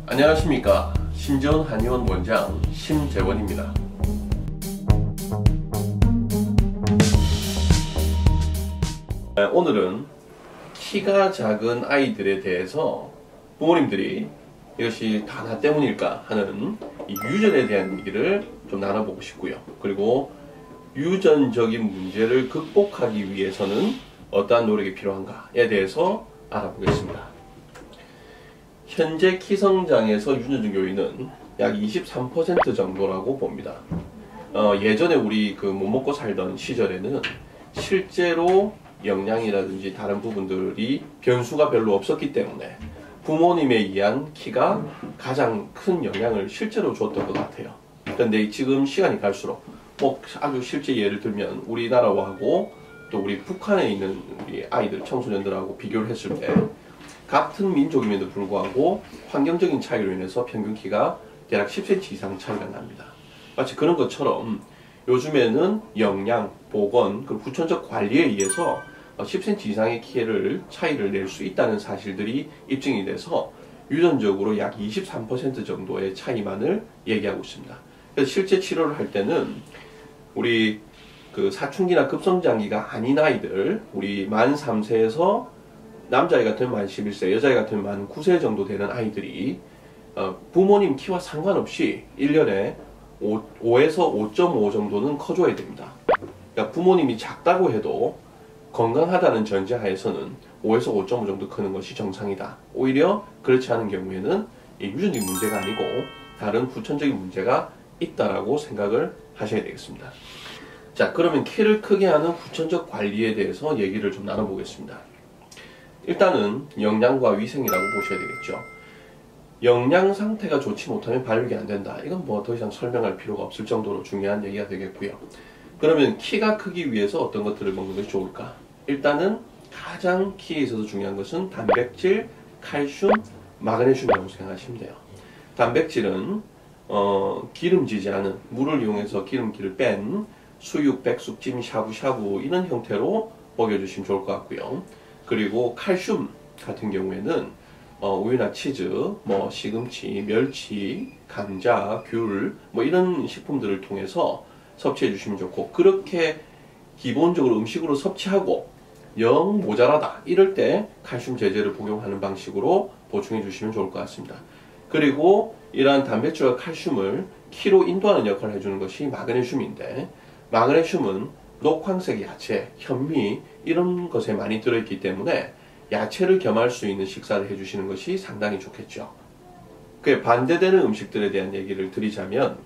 안녕하십니까. 신재원 한의원 원장 심재원입니다. 오늘은 키가 작은 아이들에 대해서 부모님들이 이것이 다 나 때문일까 하는 이 유전에 대한 얘기를 좀 나눠보고 싶고요. 그리고 유전적인 문제를 극복하기 위해서는 어떠한 노력이 필요한가에 대해서 알아보겠습니다. 현재 키성장에서 유전적 요인은 약 23% 정도라고 봅니다. 예전에 우리 못 먹고 살던 시절에는 실제로 영양이라든지 다른 부분들이 변수가 별로 없었기 때문에 부모님에 의한 키가 가장 큰 영향을 실제로 줬던 것 같아요. 그런데 지금 시간이 갈수록 아주 실제 예를 들면 우리나라하고 또 우리 북한에 있는 우리 아이들, 청소년들하고 비교를 했을 때 같은 민족임에도 불구하고 환경적인 차이로 인해서 평균 키가 대략 10cm 이상 차이가 납니다. 마치 그런 것처럼 요즘에는 영양, 보건, 그리고 후천적 관리에 의해서 10cm 이상의 차이를 낼 수 있다는 사실들이 입증이 돼서 유전적으로 약 23% 정도의 차이만을 얘기하고 있습니다. 그래서 실제 치료를 할 때는 우리 사춘기나 급성장기가 아닌 아이들, 우리 만 3세에서 남자애 같으면 만 11세, 여자애 같으면 만 9세 정도 되는 아이들이 부모님 키와 상관없이 1년에 5에서 5.5 정도는 커줘야 됩니다. 그러니까 부모님이 작다고 해도 건강하다는 전제하에서는 5에서 5.5 정도 크는 것이 정상이다. 오히려 그렇지 않은 경우에는 유전적 문제가 아니고 다른 후천적인 문제가 있다라고 생각을 하셔야 되겠습니다. 자, 그러면 키를 크게 하는 후천적 관리에 대해서 얘기를 좀 나눠보겠습니다. 일단은 영양과 위생이라고 보셔야 되겠죠. 영양 상태가 좋지 못하면 발육이 안 된다. 이건 더 이상 설명할 필요가 없을 정도로 중요한 얘기가 되겠고요. 그러면 키가 크기 위해서 어떤 것들을 먹는 것이 좋을까? 일단은 가장 키에 있어서 중요한 것은 단백질, 칼슘, 마그네슘이라고 생각하시면 돼요. 단백질은 기름지지 않은 물을 이용해서 기름기를 뺀 수육, 백숙찜, 샤브샤브 이런 형태로 먹여주시면 좋을 것 같고요. 그리고 칼슘 같은 경우에는 우유나 치즈, 시금치, 멸치, 감자, 귤 이런 식품들을 통해서 섭취해 주시면 좋고, 그렇게 기본적으로 음식으로 섭취하고 영 모자라다 이럴 때 칼슘 제제를 복용하는 방식으로 보충해 주시면 좋을 것 같습니다. 그리고 이러한 단백질과 칼슘을 키로 인도하는 역할을 해주는 것이 마그네슘인데, 마그네슘은 녹황색 야채, 현미 이런 것에 많이 들어있기 때문에 야채를 겸할 수 있는 식사를 해주시는 것이 상당히 좋겠죠. 그에 반대되는 음식들에 대한 얘기를 드리자면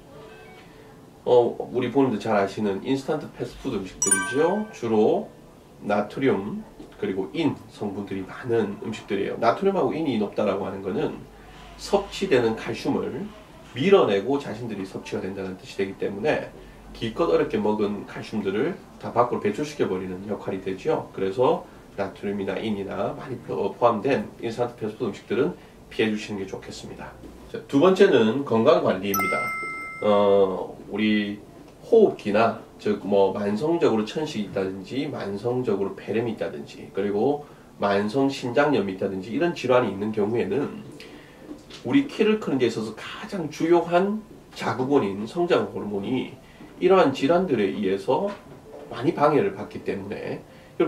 우리 부모님들 잘 아시는 인스턴트 패스트푸드 음식들이죠. 주로 나트륨 그리고 인 성분들이 많은 음식들이에요. 나트륨하고 인이 높다라고 하는 것은 섭취되는 칼슘을 밀어내고 자신들이 섭취가 된다는 뜻이 되기 때문에 기껏 어렵게 먹은 칼슘들을 다 밖으로 배출시켜버리는 역할이 되죠. 그래서 나트륨이나 인이나 많이 포함된 인스턴트 패스트푸드 음식들은 피해 주시는 게 좋겠습니다. 자, 두 번째는 건강관리입니다. 우리 호흡기나 즉 만성적으로 천식이 있다든지 만성적으로 폐렴이 있다든지 그리고 만성 신장염이 있다든지 이런 질환이 있는 경우에는 우리 키를 크는 데 있어서 가장 주요한 자극원인 성장 호르몬이 이러한 질환들에 의해서 많이 방해를 받기 때문에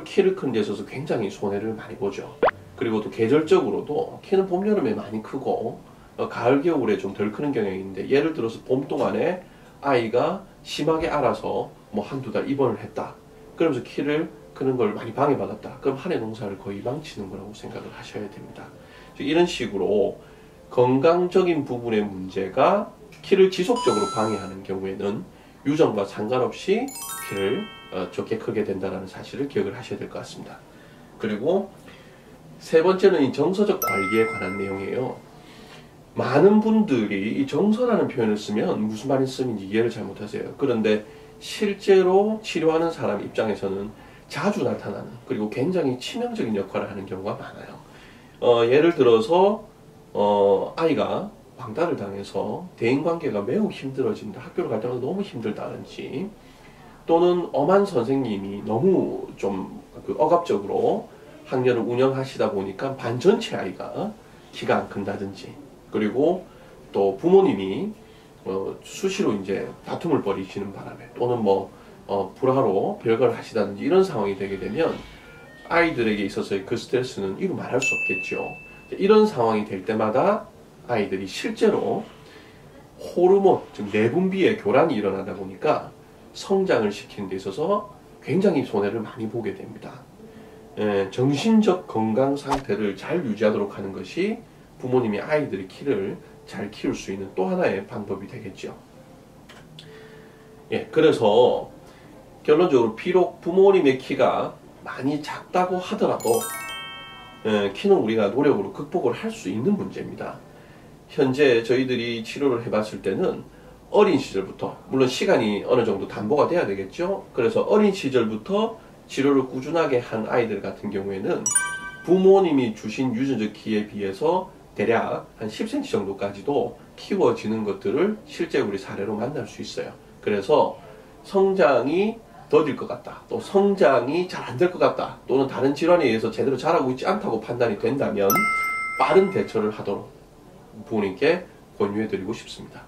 키를 크는 데 있어서 굉장히 손해를 많이 보죠. 그리고 또 계절적으로도 키는 봄, 여름에 많이 크고 가을, 겨울에 좀 덜 크는 경향이 있는데, 예를 들어서 봄 동안에 아이가 심하게 알아서 한두 달 입원을 했다. 그러면서 키를 크는 걸 많이 방해받았다. 그럼 한 해 농사를 거의 망치는 거라고 생각을 하셔야 됩니다. 이런 식으로 건강적인 부분의 문제가 키를 지속적으로 방해하는 경우에는 유전과 상관없이 키를 좋게 크게 된다는 사실을 기억을 하셔야 될 것 같습니다. 그리고 세 번째는 이 정서적 관리에 관한 내용이에요. 많은 분들이 이 정서라는 표현을 쓰면 무슨 말씀인지 이해를 잘 못하세요. 그런데 실제로 치료하는 사람 입장에서는 자주 나타나는, 그리고 굉장히 치명적인 역할을 하는 경우가 많아요. 예를 들어서 아이가 방달을 당해서 대인관계가 매우 힘들어진다, 학교를 갈 때마다 너무 힘들다든지, 또는 엄한 선생님이 너무 좀 억압적으로 학년을 운영하시다 보니까 반 전체 아이가 키가 안 큰다든지, 그리고 또 부모님이 수시로 이제 다툼을 벌이시는 바람에, 또는 불화로 별걸 하시다든지 이런 상황이 되게 되면 아이들에게 있어서의 그 스트레스는 이루 말할 수 없겠죠. 이런 상황이 될 때마다 아이들이 실제로 호르몬, 즉 내분비의 교란이 일어나다 보니까 성장을 시키는 데 있어서 굉장히 손해를 많이 보게 됩니다. 정신적 건강 상태를 잘 유지하도록 하는 것이 부모님이 아이들의 키를 잘 키울 수 있는 또 하나의 방법이 되겠죠. 그래서 결론적으로 비록 부모님의 키가 많이 작다고 하더라도 키는 우리가 노력으로 극복을 할 수 있는 문제입니다. 현재 저희들이 치료를 해봤을 때는 어린 시절부터, 물론 시간이 어느 정도 담보가 돼야 되겠죠. 그래서 어린 시절부터 치료를 꾸준하게 한 아이들 같은 경우에는 부모님이 주신 유전적 키에 비해서 대략 한 10cm 정도까지도 키워지는 것들을 실제 우리 사례로 만날 수 있어요. 그래서 성장이 더딜 것 같다, 또 성장이 잘 안 될 것 같다, 또는 다른 질환에 의해서 제대로 자라고 있지 않다고 판단이 된다면 빠른 대처를 하도록 부모님께 권유해 드리고 싶습니다.